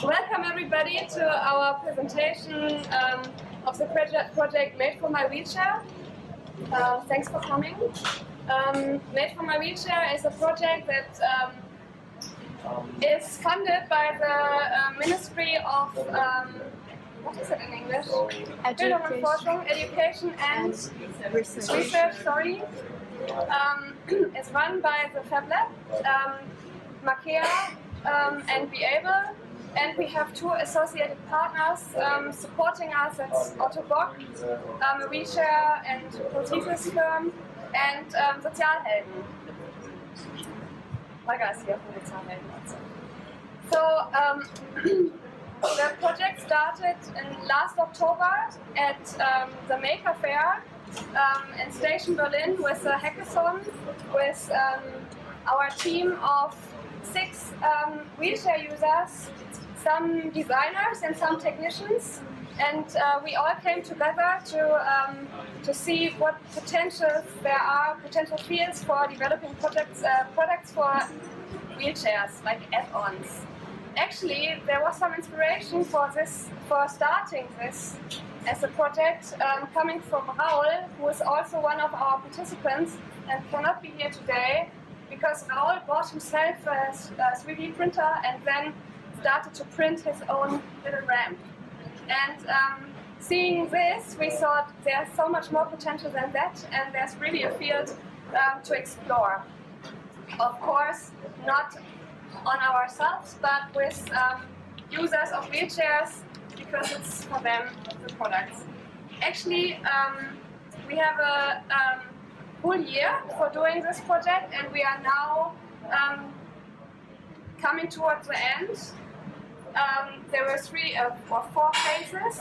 Welcome everybody to our presentation of the project Made for My Wheelchair. Thanks for coming. Made for My Wheelchair is a project that is funded by the Ministry of, what is it in English? Bildung and Forschung, Education and Research, sorry. It's run by the Fab Lab, Makea and Be Able. And we have two associated partners supporting us. It's Otto Bock, a wheelchair and prosthesis firm, and Sozialhelden. Holger is here from Sozialhelden also. So the project started in last October at the Maker Fair in Station Berlin with a hackathon with our team of 6 wheelchair users, some designers and some technicians, and we all came together to see what potentials there are, potential fields for developing products for wheelchairs, like add-ons. Actually, there was some inspiration for starting this as a project coming from Raul, who is also one of our participants and cannot be here today, because Raul bought himself a 3D printer and then started to print his own little ramp. And seeing this, we thought there's so much more potential than that, and there's really a field to explore. Of course, not on ourselves, but with users of wheelchairs, because it's for them, the products. Actually, we have a whole year for doing this project, and we are now coming towards the end. There were 3 or 4 phases,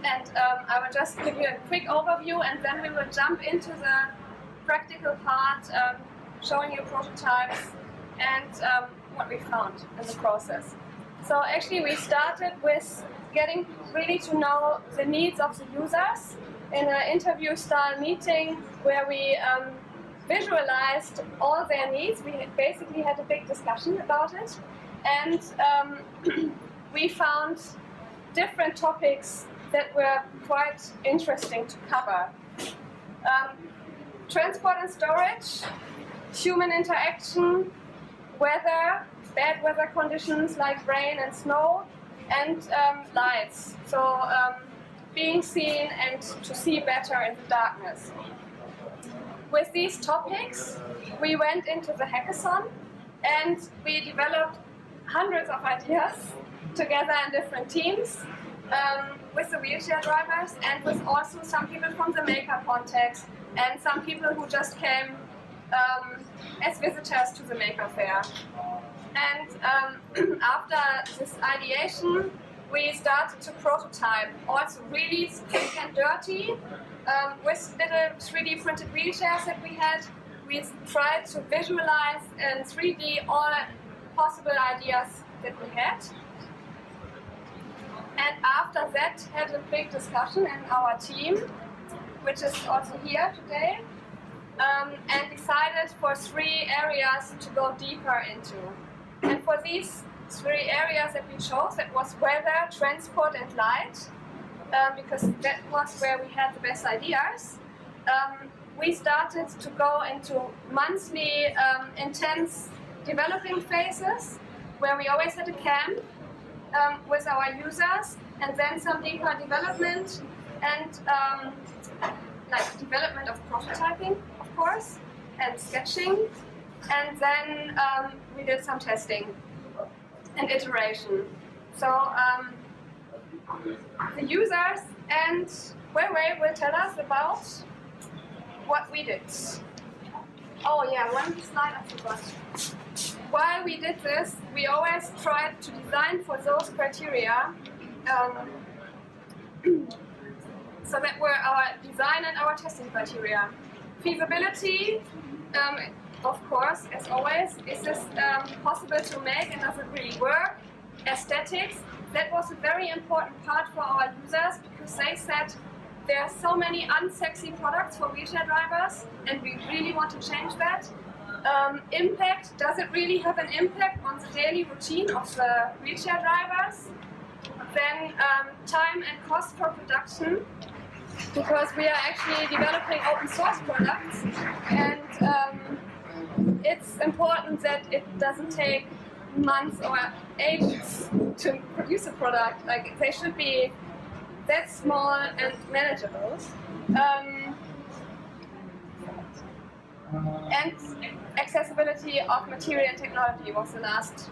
and I will just give you a quick overview, and then we will jump into the practical part, showing you prototypes and what we found in the process. So actually we started with getting really to know the needs of the users in an interview-style meeting where we visualized all their needs. We basically had a big discussion about it. And we found different topics that were quite interesting to cover. Transport and storage, human interaction, weather, bad weather conditions like rain and snow, and lights. So being seen and to see better in the darkness. With these topics, we went into the hackathon and we developed hundreds of ideas together in different teams with the wheelchair drivers and with also some people from the maker context and some people who just came as visitors to the Maker Fair. And after this ideation, we started to prototype, also really quick and dirty, with little 3D printed wheelchairs that we had. We tried to visualize in 3D all possible ideas that we had. And after that, had a big discussion in our team, which is also here today, and decided for 3 areas to go deeper into. And for these 3 areas that we chose, that was weather, transport and light, because that was where we had the best ideas. We started to go into monthly intense developing phases, where we always had a camp with our users, and then some deeper development and like development of prototyping, of course, and sketching, and then we did some testing and iteration. So the users and Wei will tell us about what we did. Oh yeah, one slide I forgot. While we did this, we always tried to design for those criteria. So that were our design and our testing criteria. Feasibility, of course, as always, is this possible to make and does it really work? Aesthetics, that was a very important part for our users because they said there are so many unsexy products for wheelchair drivers and we really want to change that. Impact, does it really have an impact on on the daily routine of the wheelchair drivers. Then time and cost for production, because we are actually developing open source products, and it's important that it doesn't take months or ages to produce a product. Like, they should be that small and manageable. And accessibility of material and technology was the last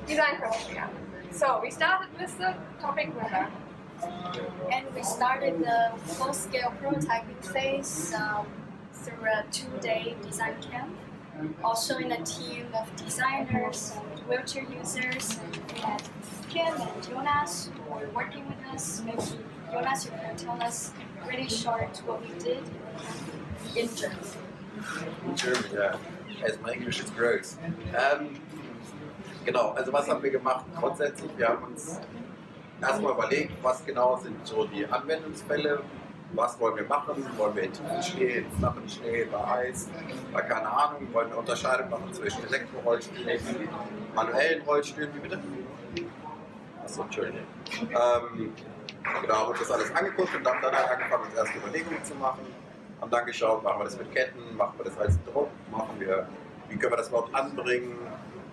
design criteria. So we started with the topic weather. And we started the full-scale prototyping phase through a 2-day design camp, also in a team of designers and wheelchair users. We had Kim and Jonas who were working with us. Maybe Jonas, you can tell us really short what we did in German. In German, yeah. As my English is gross. Genau, also was haben wir gemacht? Grundsätzlich, wir haben uns erstmal überlegt, was genau sind so die Anwendungsfälle, was wollen wir machen, wollen wir in tiefen Schnee, in flachen Schnee, bei Eis, bei keine Ahnung, wollen wir eine Unterscheidung machen zwischen Elektrorollstühlen, manuellen Rollstühlen, wie bitte? Achso, Entschuldigung. Genau, haben uns das alles angeguckt und haben dann halt angefangen, uns erste Überlegungen zu machen, haben dann geschaut, machen wir das mit Ketten, machen wir das als Druck, wie können wir das überhaupt anbringen,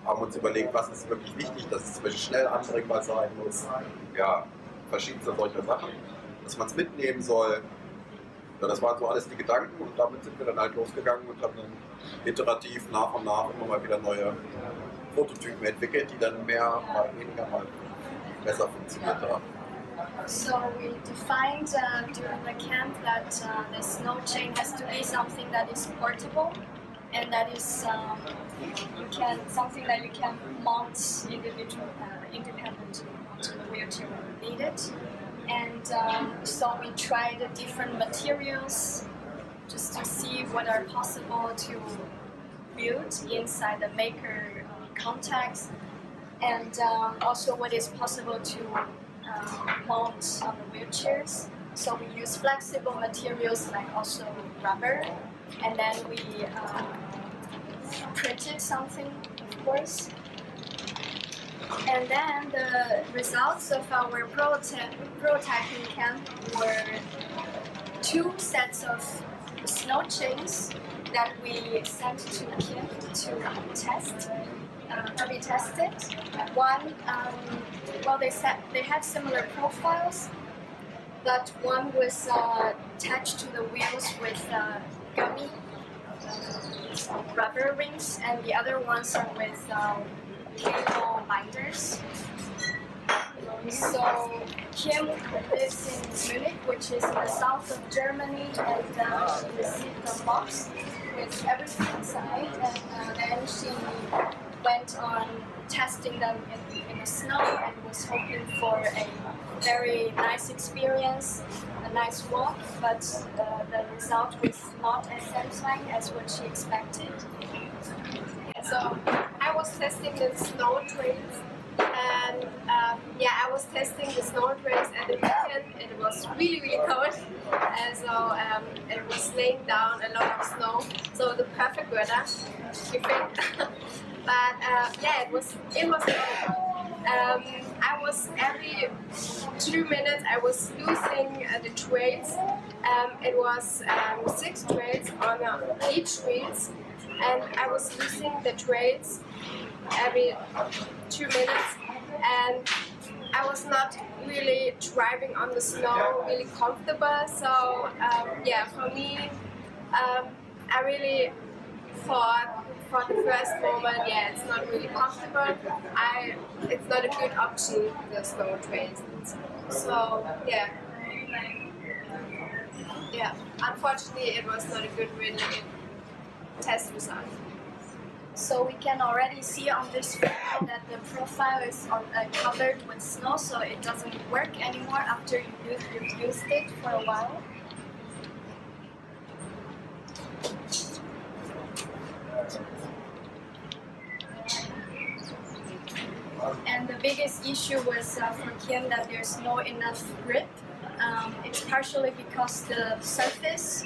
haben uns überlegt, was ist wirklich wichtig, dass es zum Beispiel schnell anbringbar sein muss, ja, verschiedenste solcher Sachen, dass man es mitnehmen soll. Ja, das waren so alles die Gedanken und damit sind wir dann halt losgegangen und haben dann iterativ nach und nach immer mal wieder neue Prototypen entwickelt, die dann mehr, mal weniger, mal besser funktioniert haben. So we defined during the camp that the snow chain has to be something that is portable and that is something that you can mount independently onto the wheelchair when needed. And so we tried different materials just to see what are possible to build inside the maker context, and also what is possible to mount on the wheelchairs. So we use flexible materials like also rubber, and then we printed something, of course. And then the results of our prototyping camp were 2 sets of snow chains that we sent to Kim to be tested. One, well, they had similar profiles, but one was attached to the wheels with gummy rubber rings, and the other ones are with cable binders. So Kim lives in Munich, which is in the south of Germany, and she received a box with everything inside, and then she went on testing them in the snow and was hoping for a very nice experience, a nice walk, but the result was not as satisfying as what she expected. So I was testing the snow trails, and I was testing the snow trails at the weekend. It was really cold, and so it was laying down a lot of snow. So the perfect weather, you think. But it was good. I was every 2 minutes I was losing the trails. It was 6 trails on each wheels, and I was losing the trails every 2 minutes, and I was not really driving on the snow really comfortable. So for me, I really thought for the first moment, it's not really comfortable. It's not a good option, the snow trails. So unfortunately, it was not a good really test result. So we can already see on this photo that the profile is covered with snow, so it doesn't work anymore after you've used it for a while. And the biggest issue was for Kim that there's no enough grip. It's partially because the surface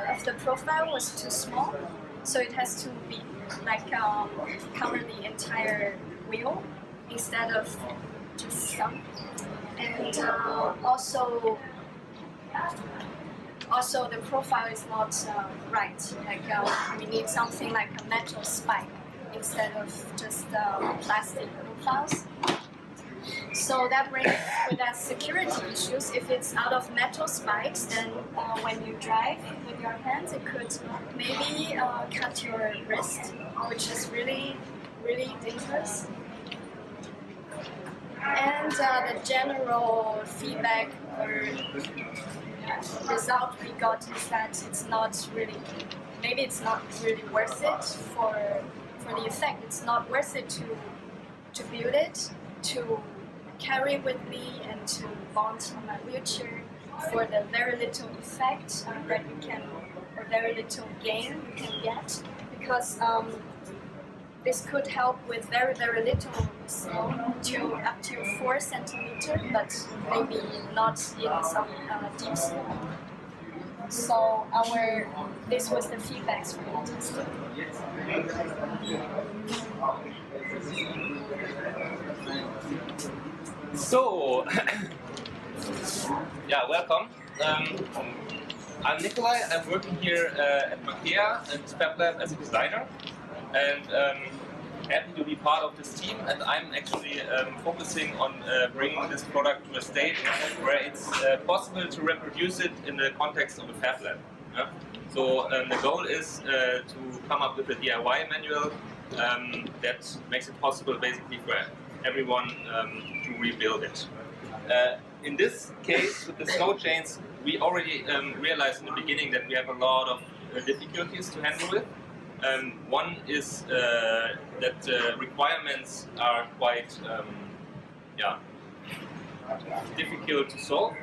of the profile was too small, So it has to be like cover the entire wheel instead of just some. And also the profile is not right. Like we need something like a metal spike instead of just plastic profiles. So that brings with us security issues. If it's out of metal spikes, then when you drive with your hands, it could maybe cut your wrist, which is really, really dangerous. And the general feedback or result we got is that it's not really, maybe it's not really worth it for the effect. It's not worth it to build it, to carry with me and to mount on my wheelchair for the very little effect that you can, or very little gain you can get, because this could help with very, very little snow to up to 4 centimeters, but maybe not in some deep snow. So this was the feedbacks for the testing. So, yeah, welcome. I'm Nikolai. I'm working here at Makea and FabLab as a designer, and happy to be part of this team. And I'm actually focusing on bringing this product to a state where it's possible to reproduce it in the context of a FabLab. Yeah? So the goal is to come up with a DIY manual that makes it possible basically for everyone to rebuild it. In this case, with the snow chains, we already realized in the beginning that we have a lot of difficulties to handle with. One is that requirements are quite difficult to solve.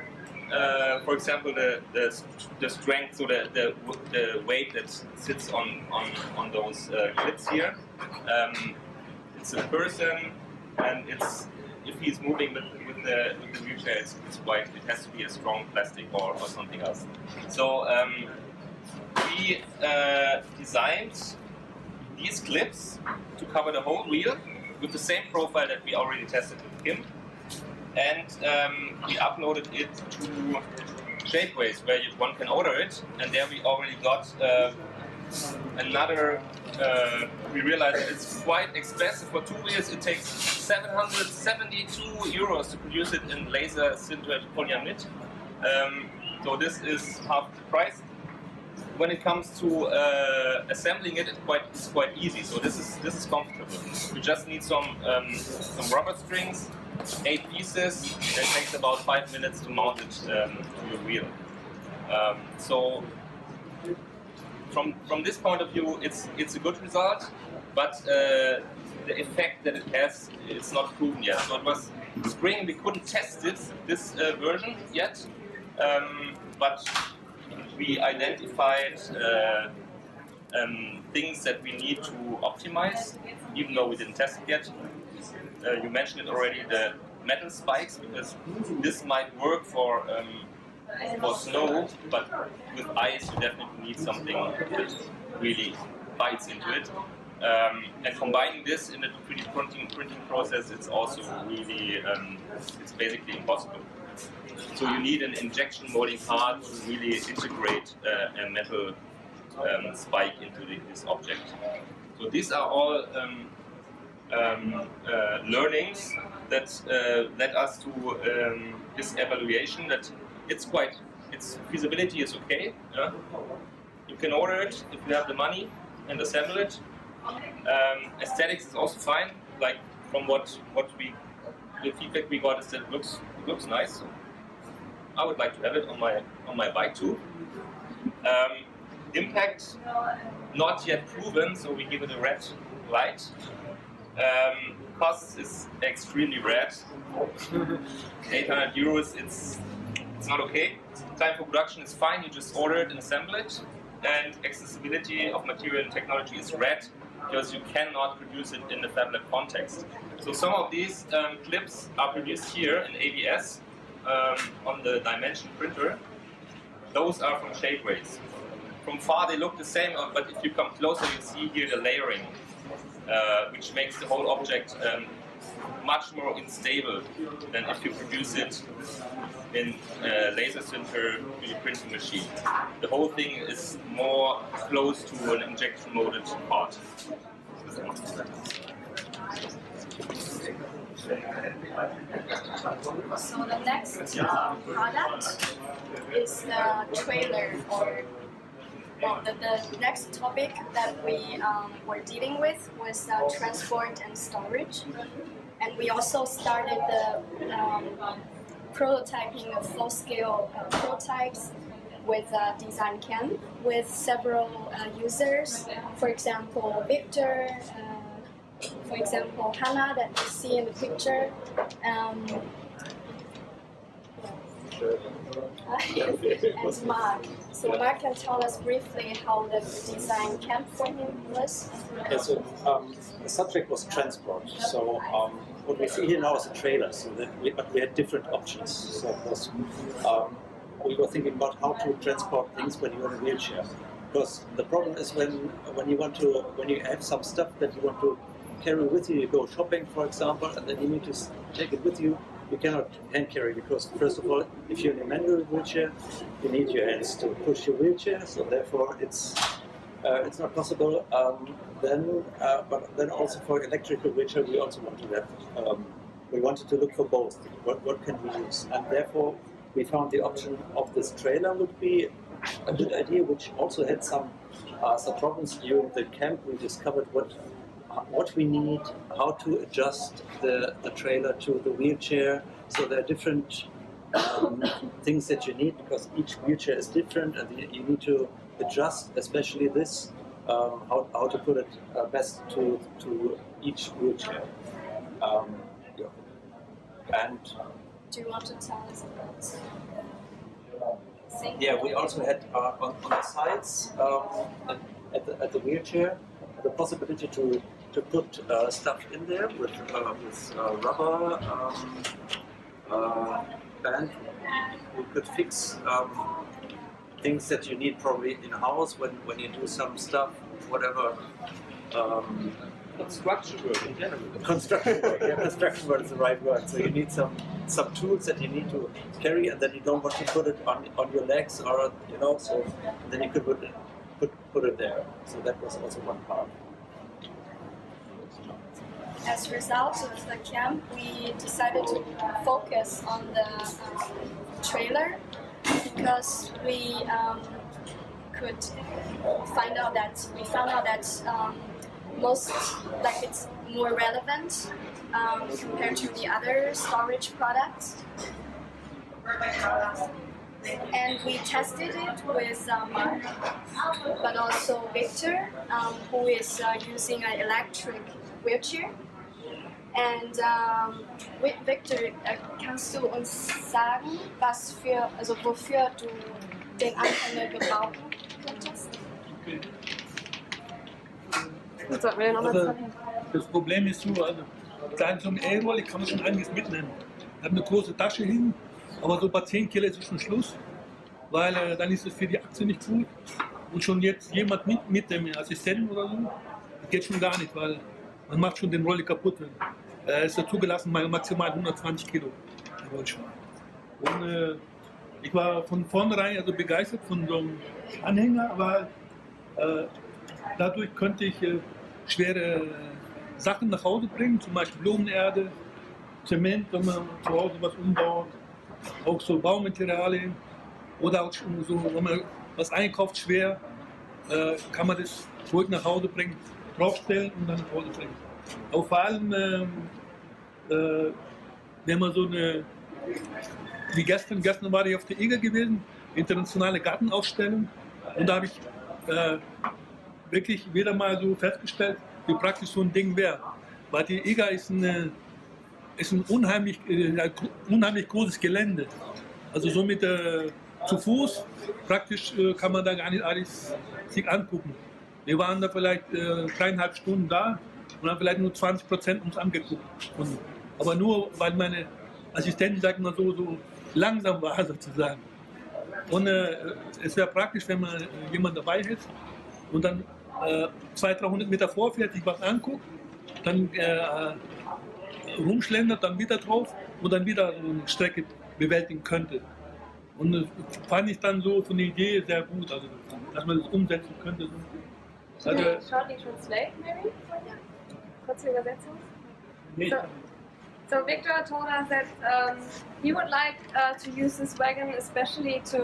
For example, the strength, so the weight that sits on those clips here. It's a person, and if he's moving with the wheelchair, it has to be a strong plastic or something else. So we designed these clips to cover the whole wheel with the same profile that we already tested with Kim, and we uploaded it to Shapeways, where one can order it, and there we already got another. We realized that it's quite expensive. For 2 wheels, it takes 772 euros to produce it in laser sintered polyamide. So this is half the price. When it comes to assembling it, it's quite easy. So this is comfortable. You just need some rubber strings, 8 pieces. It takes about 5 minutes to mount it to your wheel. So from this point of view, it's a good result, but the effect that it has, it's not proven yet. So it was spring, we couldn't test this version yet, but we identified things that we need to optimize, even though we didn't test it yet. You mentioned it already, the metal spikes, because this might work for snow, but with ice you definitely need something that really bites into it. And combining this in the 3D printing process, it's also really, it's basically impossible. So you need an injection molding part to really integrate a metal spike into this object. So these are all learnings that led us to this evaluation that its feasibility is okay. You can order it if you have the money and assemble it. Aesthetics is also fine. Like from the feedback we got is that it looks nice. So I would like to have it on my bike too. Impact not yet proven, so we give it a red light. Cost is extremely red. 800 euros. It's not okay. Time for production is fine, you just order it and assemble it. And accessibility of material and technology is red, because you cannot produce it in the FabLab context. So some of these clips are produced here in ABS on the dimension printer. Those are from Shapeways. from far they look the same, but if you come closer, you see here the layering, which makes the whole object much more unstable than if you produce it in a laser sinter 3D printing machine. The whole thing is more close to an injection molded part. So the next product is the trailer, or the next topic that we were dealing with was transport and storage. And we also started the prototyping of full-scale prototypes with design camp with several users. For example, Victor, for example, Hannah that you see in the picture. And Mark. So Mark can tell us briefly how the design camp for him was. Yeah, so the subject was transport. So what we see here now is a trailer. So but we had different options. So of course, we were thinking about how to transport things when you're in a wheelchair. Because the problem is when you have some stuff that you want to carry with you go shopping, for example, and then you need to take it with you. You cannot hand carry because, first of all, if you're in a manual wheelchair, you need your hands to push your wheelchair. So therefore, it's not possible. But then also for electrical wheelchair, we also want to have. We wanted to look for both. What can we use? And therefore, we found the option of this trailer would be a good idea, which also had some problems during the camp. We discovered what we need, how to adjust the trailer to the wheelchair. So there are different things that you need because each wheelchair is different, and you need to adjust, especially this, how to put it best to each wheelchair. And do you want to tell us about? Yeah, we also had on the sides at the wheelchair the possibility to put stuff in there with rubber band. We could fix things that you need probably in house when you do some stuff, whatever. Construction work in general. Construction work, yeah, construction work is the right word. So you need some tools that you need to carry, and then you don't want to put it on your legs, or so then you could put it there. So that was also one part. As a result of the camp, we decided to focus on the trailer because we could find out that it's more relevant compared to the other storage products. And we tested it with Mark, but also Victor, who is using an electric wheelchair. And Victor, kannst du uns sagen, wofür du den Anhänger gebrauchen könntest? Also, das Problem ist so, so ein E-Roller kann man schon einiges mitnehmen. Ich habe eine große Tasche hin, aber so bei 10 Kilo ist es schon Schluss, weil dann ist es für die Achse nicht gut. Und schon jetzt jemand mit dem Assistenten oder so, das geht schon gar nicht, weil man macht schon den Roller kaputt. Es ist zugelassen maximal 120 Kilo. Und ich war von vornherein begeistert von so einem Anhänger, aber dadurch könnte ich schwere Sachen nach Hause bringen, zum Beispiel Blumenerde, Zement, wenn man zu Hause was umbaut, auch so Baumaterialien oder auch so, wenn man was einkauft schwer, kann man das ruhig nach Hause bringen, draufstellen und dann nach Hause bringen. Aber vor allem, wenn man so eine, wie gestern war ich auf der IGA gewesen, internationale Gartenausstellung, und da habe ich wirklich wieder mal so festgestellt, wie praktisch so ein Ding wäre. Weil die IGA ist ein unheimlich großes Gelände. Also somit zu Fuß praktisch kann man da gar nicht alles sich angucken. Wir waren da vielleicht 3,5 Stunden da und haben vielleicht nur 20% uns angeguckt. Aber nur, weil meine Assistentin, sagt man so langsam war sozusagen. Und es wäre praktisch, wenn man jemand dabei hätte und dann 200-300 Meter vorfährt, sich was anguckt, dann rumschlendert, dann wieder drauf und dann wieder so eine Strecke bewältigen könnte. Und das fand ich dann so von der Idee sehr gut, also dass man das umsetzen könnte. Should we shortly translate, maybe? Kurze Übersetzung? So Victor told us that he would like to use this wagon especially to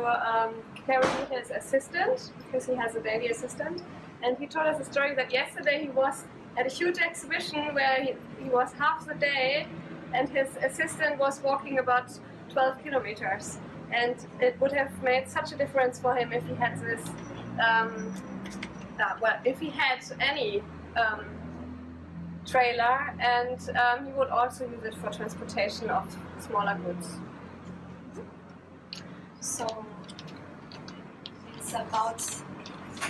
carry his assistant, because he has a daily assistant. And he told us a story that yesterday he was at a huge exhibition where he was half the day and his assistant was walking about 12 kilometers. And it would have made such a difference for him if he had this, if he had any trailer, and he would also use it for transportation of smaller goods. So it's about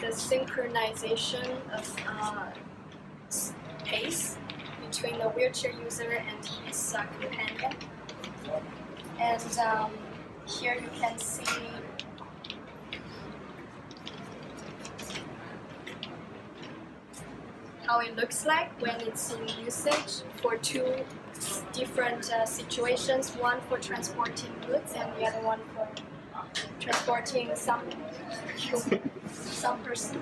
the synchronization of pace between the wheelchair user and his companion. And here you can see how it looks like when it's in usage for two different situations, one for transporting goods and the other one for transporting some person.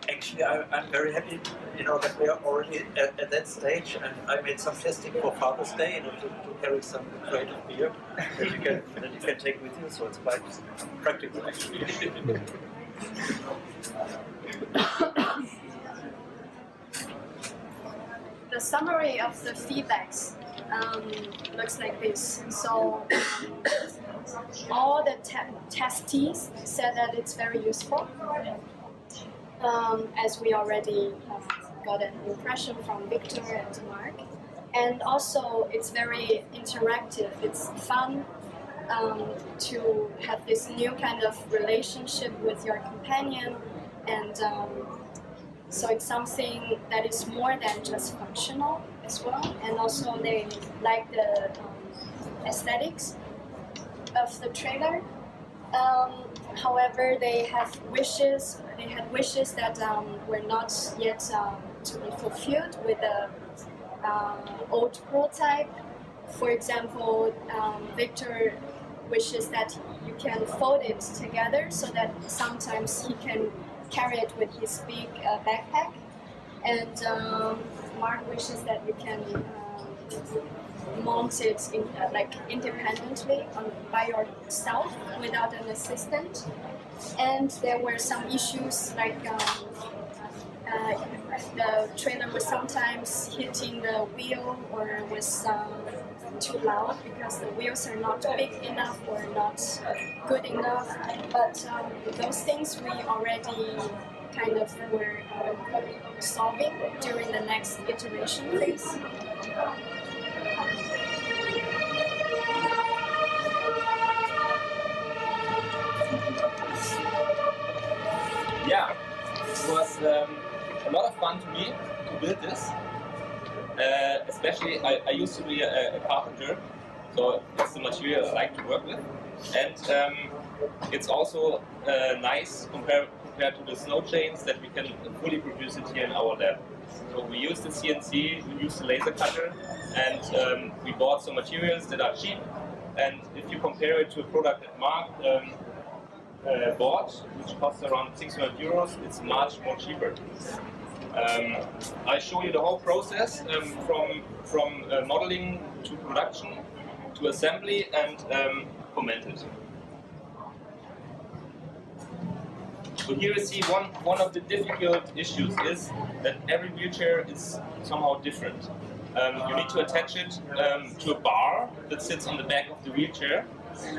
Actually, I'm very happy, that we are already at that stage, and I made some testing for Father's Day, to carry some creative beer that you can take with you, so it's quite practical actually. The summary of the feedbacks looks like this. So all the testees said that it's very useful. As we already got an impression from Victor and Mark. And also it's very interactive, it's fun to have this new kind of relationship with your companion, and so it's something that is more than just functional as well, and also they like the aesthetics of the trailer. However, they had wishes that were not yet to be fulfilled with the old prototype. For example, Victor wishes that you can fold it together so that sometimes he can carry it with his big backpack. And Mark wishes that you can mount it independently by yourself without an assistant. And there were some issues like the trailer was sometimes hitting the wheel or was too loud because the wheels are not big enough or not good enough. But those things we already kind of were solving during the next iteration phase. Yeah, it was a lot of fun to me to build this. Especially, I used to be a carpenter, so it's the material I like to work with. And it's also nice compared to the snow chains that we can fully produce it here in our lab. So we use the CNC, we use the laser cutter, and we bought some materials that are cheap. And if you compare it to a product that Mark bought, which costs around 600 euros, it's much more cheaper. I show you the whole process from modeling to production to assembly and comment it. So here you see one of the difficult issues is that every wheelchair is somehow different. You need to attach it to a bar that sits on the back of the wheelchair,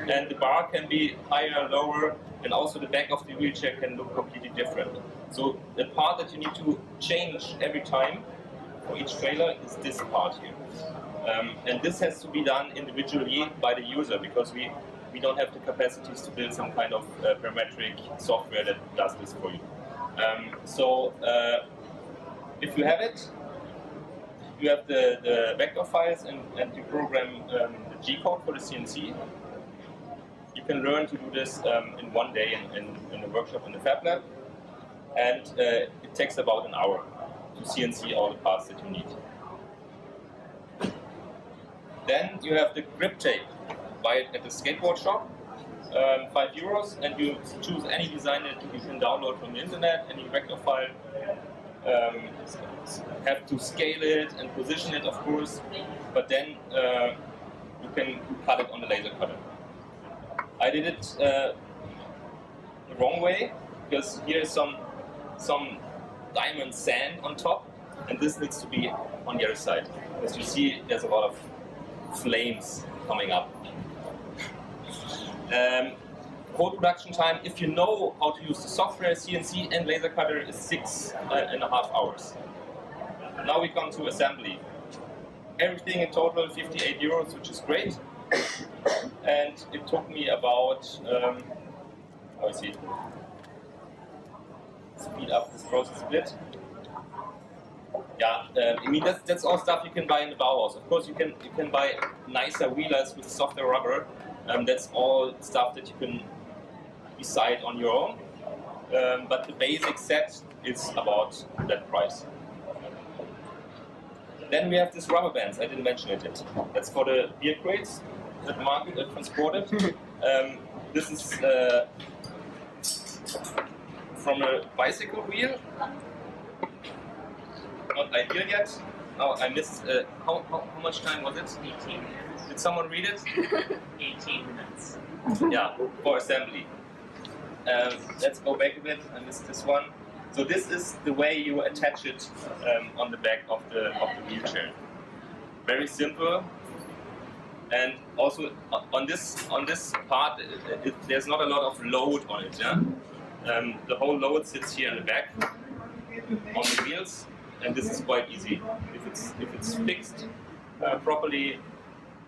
and the bar can be higher, lower, and also the back of the wheelchair can look completely different. So the part that you need to change every time for each trailer is this part here. And this has to be done individually by the user because we don't have the capacities to build some kind of parametric software that does this for you. So if you have it, you have the vector files and you program the G-code for the CNC. You can learn to do this in one day in a workshop in the Fab Lab, and it takes about an hour to CNC all the parts that you need. Then you have the grip tape. Buy it at the skateboard shop, €5, and you choose any design that you can download from the internet, any vector file. Have to scale it and position it, of course, but then you can cut it on the laser cutter. I did it the wrong way, because here is some diamond sand on top, and this needs to be on the other side. As you see, there's a lot of flames coming up. Code production time, if you know how to use the software, CNC and laser cutter, is 6.5 hours. Now we come to assembly. Everything in total €58, which is great. And it took me about, speed up this process a bit. Yeah, I mean that's all stuff you can buy in the Bauhaus. Of course, you can buy nicer wheelers with softer rubber. That's all stuff that you can decide on your own. But the basic set is about that price. Then we have this rubber bands. I didn't mention it yet. That's for the beer crates that Mark transported. This is from a bicycle wheel. Not ideal yet. Oh, I missed. How much time was it? 18 minutes. Did someone read it? 18 minutes. Yeah, for assembly. Let's go back a bit. I missed this one. So this is the way you attach it on the back of the wheelchair. Very simple. And also on this part, there's not a lot of load on it. Yeah, the whole load sits here in the back on the wheels, and this is quite easy. If it's fixed properly,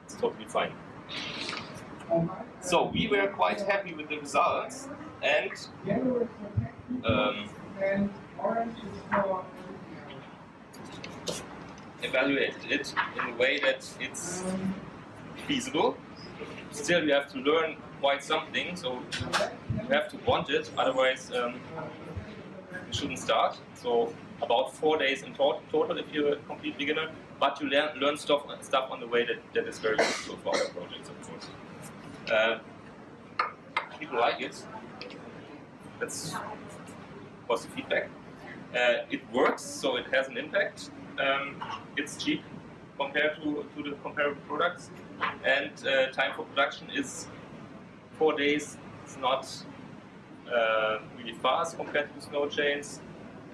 it's totally fine. So we were quite happy with the results, and evaluated it in a way that it's feasible. Still, you have to learn quite something, so you have to want it, otherwise you shouldn't start. So about 4 days in total if you're a complete beginner, but you learn stuff on the way that is very useful for other projects, of course. People like it. That's was the feedback. It works, so it has an impact. It's cheap compared to the comparable products, and time for production is 4 days. It's not really fast compared to the snow chains,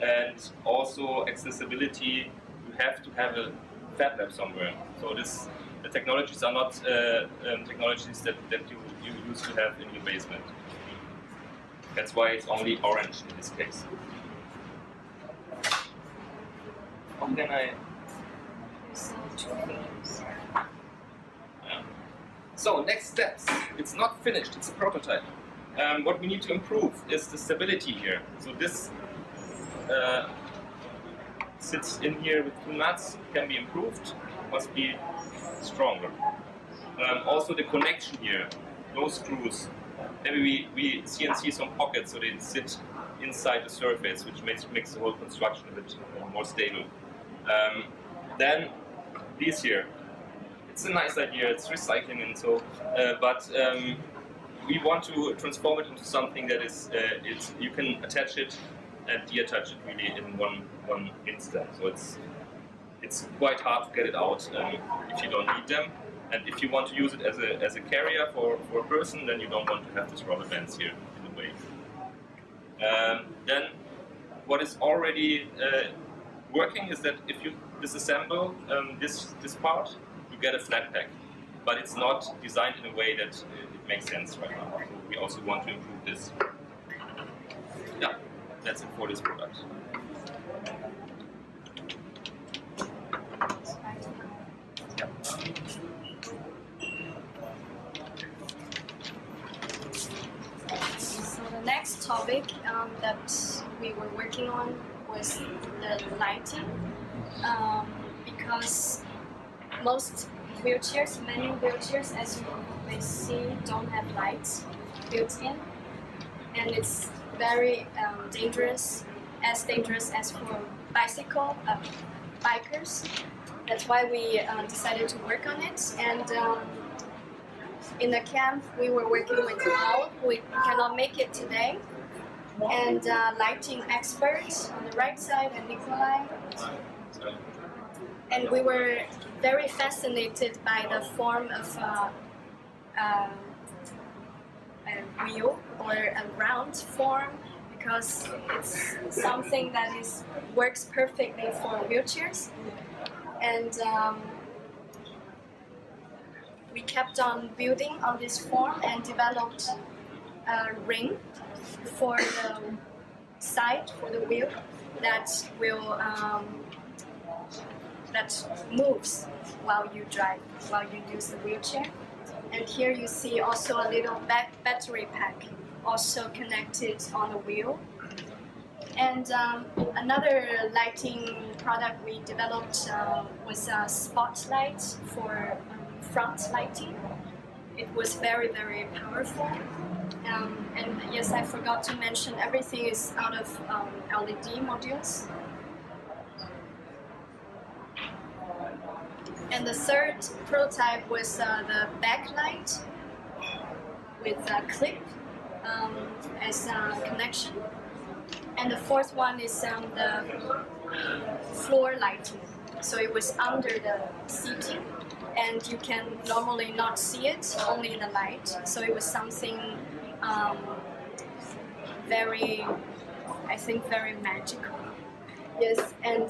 and also accessibility. You have to have a Fab Lab somewhere. So the technologies are not technologies that you used to have in your basement. That's why it's only orange in this case. How can I? Yeah. So next steps. It's not finished. It's a prototype. What we need to improve is the stability here. So this sits in here with 2 nuts. Can be improved. Must be stronger. Also the connection here. No screws. Maybe we CNC some pockets so they sit inside the surface, which makes the whole construction a bit more stable. Then these here. It's a nice idea. It's recycling and so, but we want to transform it into something that is you can attach it and deattach it really in one instant. So it's quite hard to get it out if you don't need them. And if you want to use it as a carrier for a person, then you don't want to have this rubber bands here in the way. Then what is already working is that if you disassemble this part, you get a flat pack. But it's not designed in a way that it makes sense right now. So we also want to improve this. Yeah, that's it for this product. Yeah. So the next topic that we were working on was the lighting, because most wheelchairs, many wheelchairs, as you may see, don't have lights. built in, and it's very dangerous as for bikers. That's why we decided to work on it. And in the camp, we were working with Paul, who cannot make it today, and lighting expert on the right side, and Nikolai. And we were very fascinated by the form of a wheel or a round form, because it's something that works perfectly for wheelchairs. And we kept on building on this form and developed a ring for the side, for the wheel, that will that moves while you drive, while you use the wheelchair. And here you see also a little battery pack also connected on the wheel. And another lighting product we developed was a spotlight for front lighting. It was very, very powerful. And yes, I forgot to mention, everything is out of LED modules. And the third prototype was the backlight with a clip as a connection. And the fourth one is the floor lighting. So it was under the seating, and you can normally not see it, only the light. So it was something very, I think, very magical. Yes, and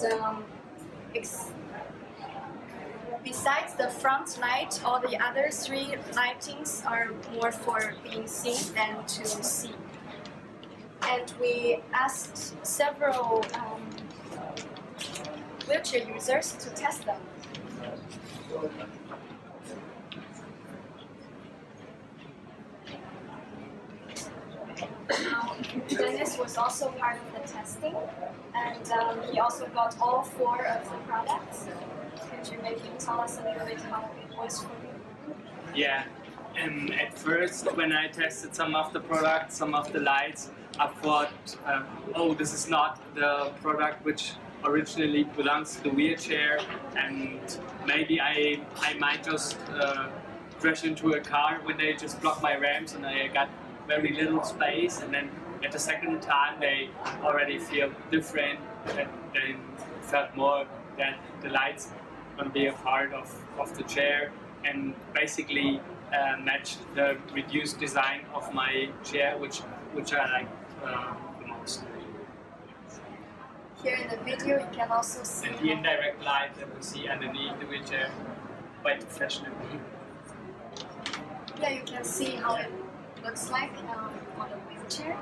besides the front light, all the other three lightings are more for being seen than to see. And we asked several wheelchair users to test them. Dennis was also part of the testing, and he also got all 4 of the products. Could you maybe tell us a little bit how it was for you? Yeah, at first when I tested some of the products, some of the lights, I thought, oh, this is not the product which originally belongs to the wheelchair, and maybe I might just crash into a car when they just block my ramps and I got very little space, and then at the second time they already feel different, and then felt more that the lights going to be a part of the chair and basically match the reduced design of my chair, which I like the most. Here in the video you can also see and the indirect light that we see underneath the wheelchair, quite fashionable. Yeah, you can see how it looks like on a wheelchair.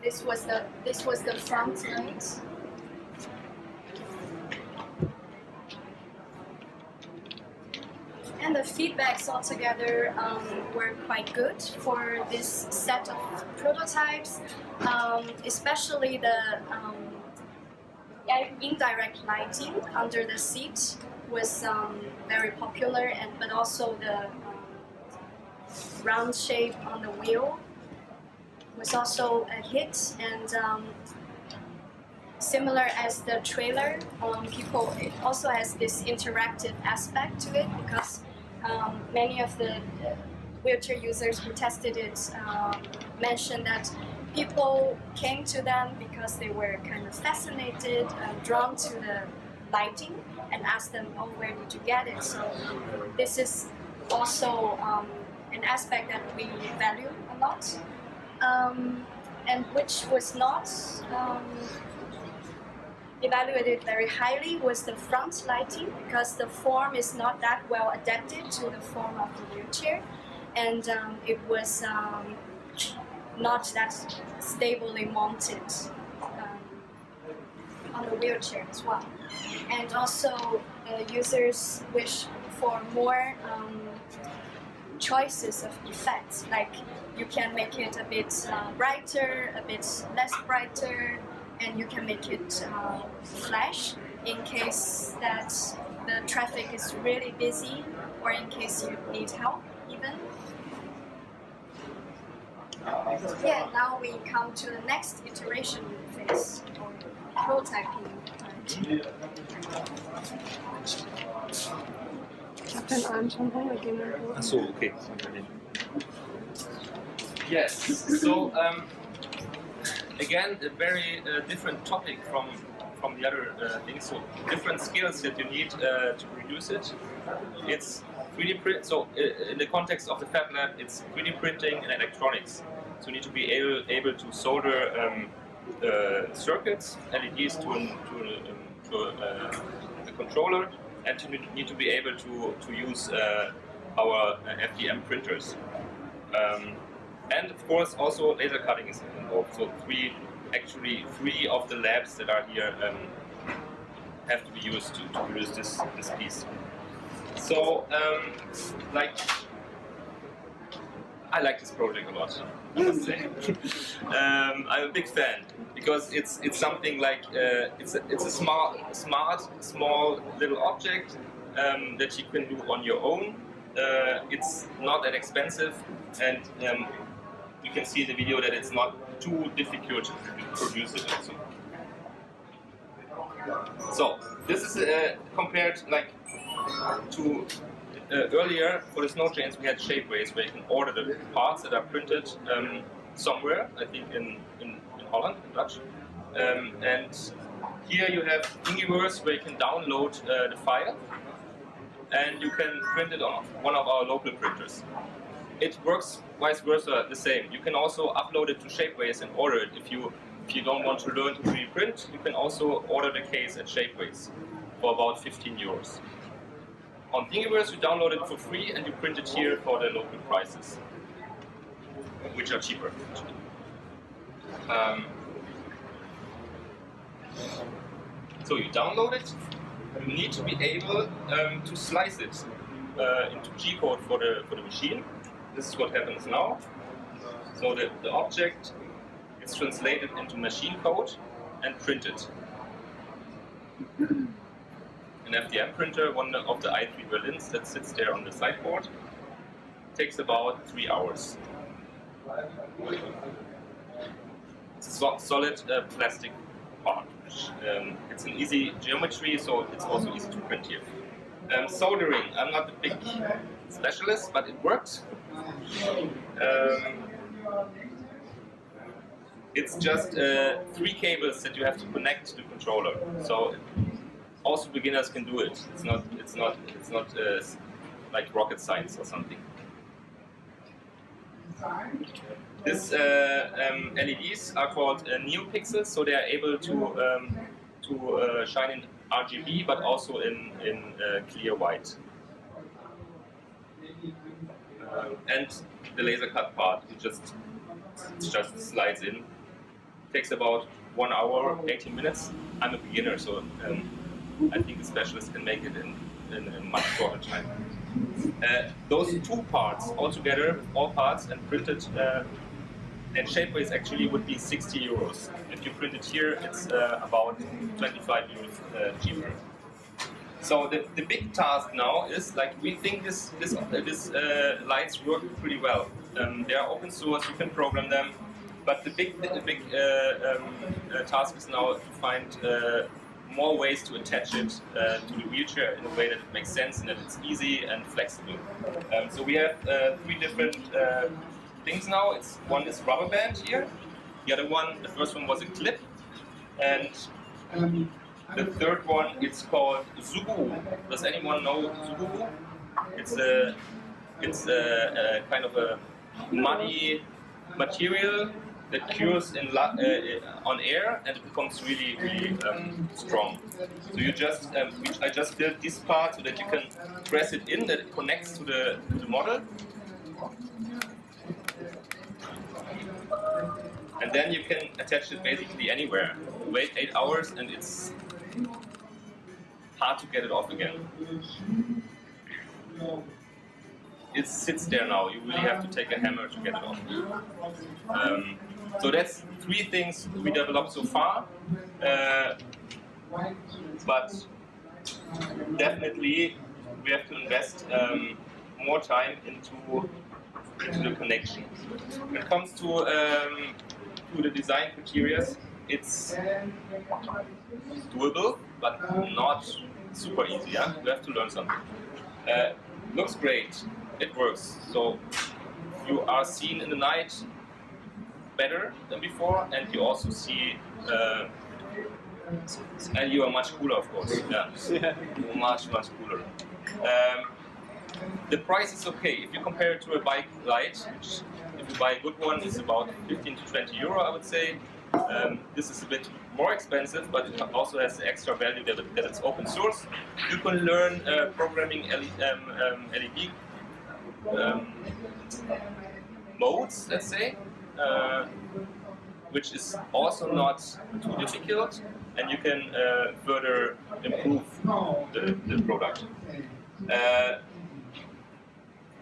This was the front light. And the feedbacks altogether were quite good for this set of prototypes, especially the indirect lighting under the seat was very popular, but also the round shape on the wheel was also a hit. And similar as the trailer, it also has this interactive aspect to it, because many of the wheelchair users who tested it mentioned that people came to them because they were kind of fascinated, drawn to the lighting, and asked them, oh, where did you get it? So this is also an aspect that we value a lot, and which was not evaluated very highly was the front lighting, because the form is not that well adapted to the form of the wheelchair, and it was not that stably mounted on the wheelchair as well. And also the users wish for more choices of effects, like you can make it a bit brighter, a bit less brighter, and you can make it flash in case that the traffic is really busy, or in case you need help even. Yeah, now we come to the next iteration phase, or prototyping part. Ich habe den einen schon rumgegeben. Ach so, okay. Yes. So again, a very different topic from the other things. So different skills that you need to produce it. It's 3D print. So in the context of the Fab Lab, it's 3D printing and electronics. So you need to be able to solder circuits, LEDs to a controller, and you need to be able to use our FDM printers. And of course, also laser cutting is involved. So three of the labs that are here have to be used to produce this piece. So, I like this project a lot, I must say. I'm a big fan because it's something like it's a small little object that you can do on your own. It's not that expensive, and you can see in the video that it's not too difficult to produce it also. So this is compared to earlier for the snow chains we had shapeways where you can order the parts that are printed somewhere, I think in Holland, in Dutch. And here you have Thingiverse where you can download the file and you can print it on one of our local printers. It works vice versa the same. You can also upload it to Shapeways and order it. If you don't want to learn to 3D print, you can also order the case at Shapeways for about 15 euros. On Thingiverse, you download it for free and you print it here for the local prices, which are cheaper. So you download it. You need to be able to slice it into G-code for the machine. This is what happens now. So the object is translated into machine code and printed. An FDM printer, one of the i3 Berlins that sits there on the sideboard, takes about 3 hours. It's a solid plastic part. It's an easy geometry, so it's also easy to print here. Soldering, I'm not a big specialist, but it works. It's just 3 cables that you have to connect to the controller. So also beginners can do it. It's not like rocket science or something. These LEDs are called neopixels, so they are able to shine in RGB, but also in clear white. And the laser cut part, it just slides in. Takes about 1 hour, 18 minutes. I'm a beginner, so I think a specialist can make it in a much shorter time. Those 2 parts altogether, all parts and printed and Shapeways actually would be 60 euros. If you print it here, it's about 25 euros cheaper. So the big task now is, like, we think this lights work pretty well. They are open source, you can program them, but the big task is now to find more ways to attach it to the wheelchair in a way that it makes sense and that it's easy and flexible. So we have 3 different things now. One is rubber band here. The first one was a clip, and the third one, it's called Zugu. Does anyone know Zugu? It's a kind of a muddy material that cures on air, and it becomes really, really strong. So you just, I just built this part so that you can press it in, that it connects to the model. And then you can attach it basically anywhere. Wait 8 hours and it's hard to get it off again. It sits there now. You really have to take a hammer to get it off. So that's 3 things we developed so far. But definitely we have to invest more time into the connection. When it comes to the design criteria, it's doable, but not super easy. Yeah? You have to learn something. Looks great, it works. So you are seen in the night better than before, and you also see, and you are much cooler, of course. Yeah, much cooler. The price is okay. If you compare it to a bike light, which if you buy a good one is about 15 to 20 euro, I would say. This is a bit more expensive, but it also has the extra value that it's open source. You can learn programming LED modes, let's say, which is also not too difficult, and you can further improve the product.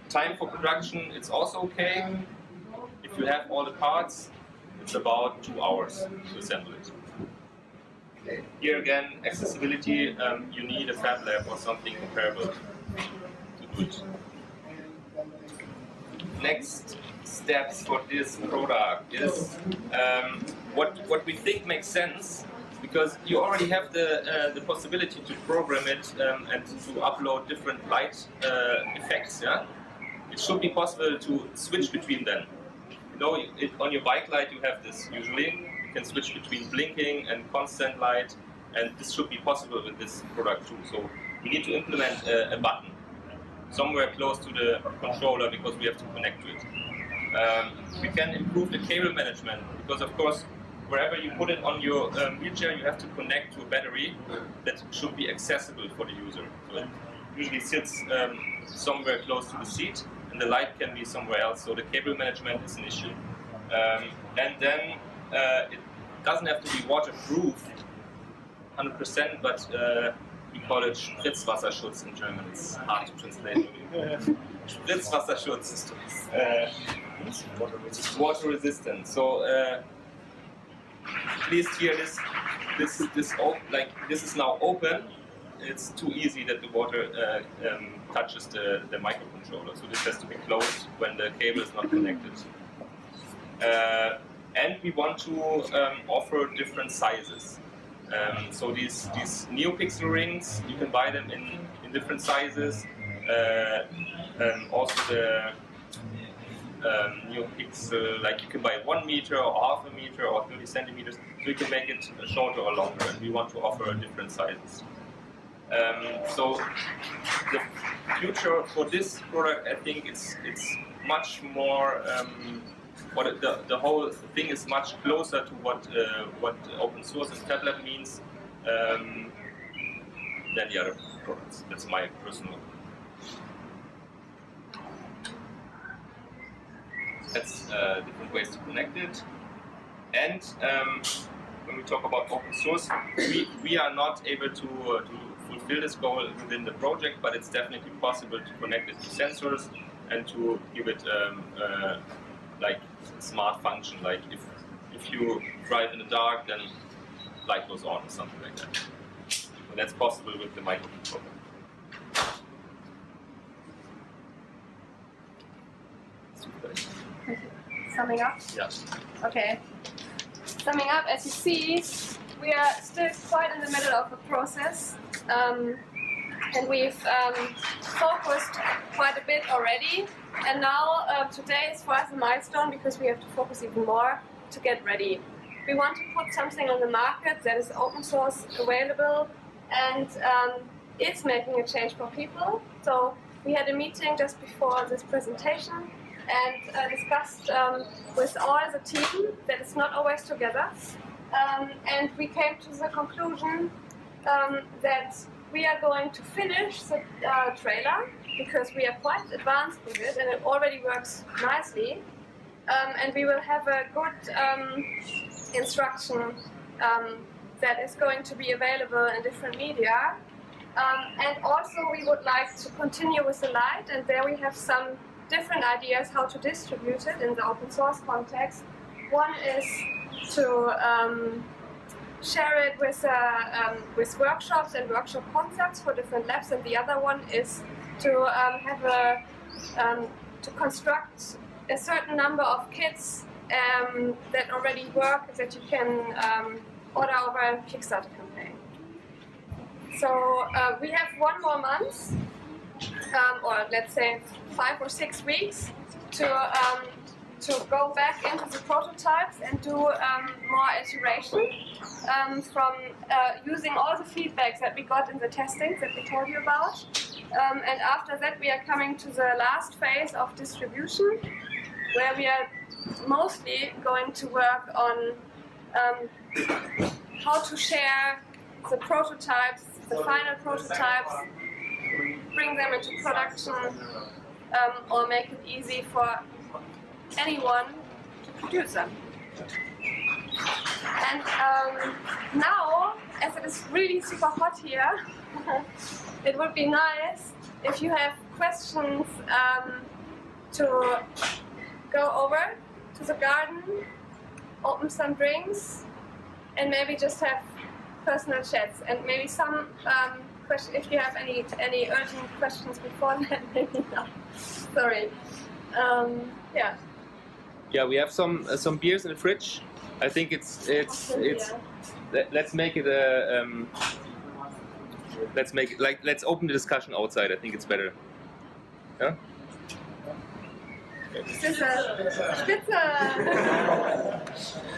Time for production, it's also okay. If you have all the parts, it's about 2 hours to assemble it. Here again, accessibility, you need a fab lab or something comparable to do it. Next steps for this product is what we think makes sense, because you already have the possibility to program it and to upload different light effects. Yeah? It should be possible to switch between them. On your bike light you have this usually. You can switch between blinking and constant light, and this should be possible with this product too. So we need to implement a button somewhere close to the controller because we have to connect to it. We can improve the cable management because, of course, wherever you put it on your wheelchair, you have to connect to a battery that should be accessible for the user. So it usually sits somewhere close to the seat, and the light can be somewhere else. So the cable management is an issue. And then it doesn't have to be waterproof 100%, but we call it Spritzwasserschutz in German. It's hard to translate. Spritzwasserschutz. Water resistant. So please hear this is now open. It's too easy that the water touches the microcontroller. So this has to be closed when the cable is not connected. And we want to offer different sizes. So these NeoPixel rings, you can buy them in different sizes. Also the NeoPixel, like you can buy 1 meter or half a meter or 30 centimeters, so you can make it shorter or longer, and we want to offer different sizes. So the future for this product, I think it's much more, the whole thing is much closer to what open source and FabLab means than the other products. That's my personal. That's different ways to connect it. And when we talk about open source, we are not able to fulfill this goal within the project, but it's definitely possible to connect it to sensors and to give it like smart function, like if you drive in the dark, then light goes on or something like that. So that's possible with the microcontroller. Summing up? Yeah. Okay. Summing up, as you see, we are still quite in the middle of a process, and we've focused quite a bit already. And now today is for us a milestone because we have to focus even more to get ready. We want to put something on the market that is open source available and is making a change for people. So we had a meeting just before this presentation and discussed with all the team that is not always together. And we came to the conclusion that we are going to finish the trailer because we are quite advanced with it and it already works nicely. And we will have a good instruction that is going to be available in different media. And also we would like to continue with the light, and there we have some different ideas how to distribute it in the open source context. One is to share it with workshops and workshop concepts for different labs, and the other one is to have to construct a certain number of kits that already work that you can order over a Kickstarter campaign. So we have 1 more month, or let's say 5 or 6 weeks, to go back into the prototypes and do more iteration from using all the feedbacks that we got in the testings that we told you about. And after that, we are coming to the last phase of distribution, where we are mostly going to work on how to share the prototypes, the final prototypes, bring them into production, or make it easy for anyone to produce them. And now, as it is really super hot here, it would be nice if you have questions to go over to the garden, open some drinks, and maybe just have personal chats. And maybe some questions, if you have any urgent questions before that, maybe not. Sorry. Yeah. Yeah, we have some beers in the fridge. I think it's. Let's make it a. Let's open the discussion outside. I think it's better. Yeah. Spitze.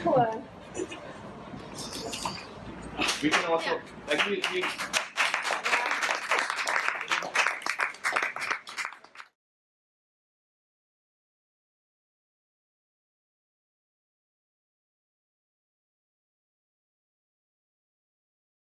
Cool. We can also.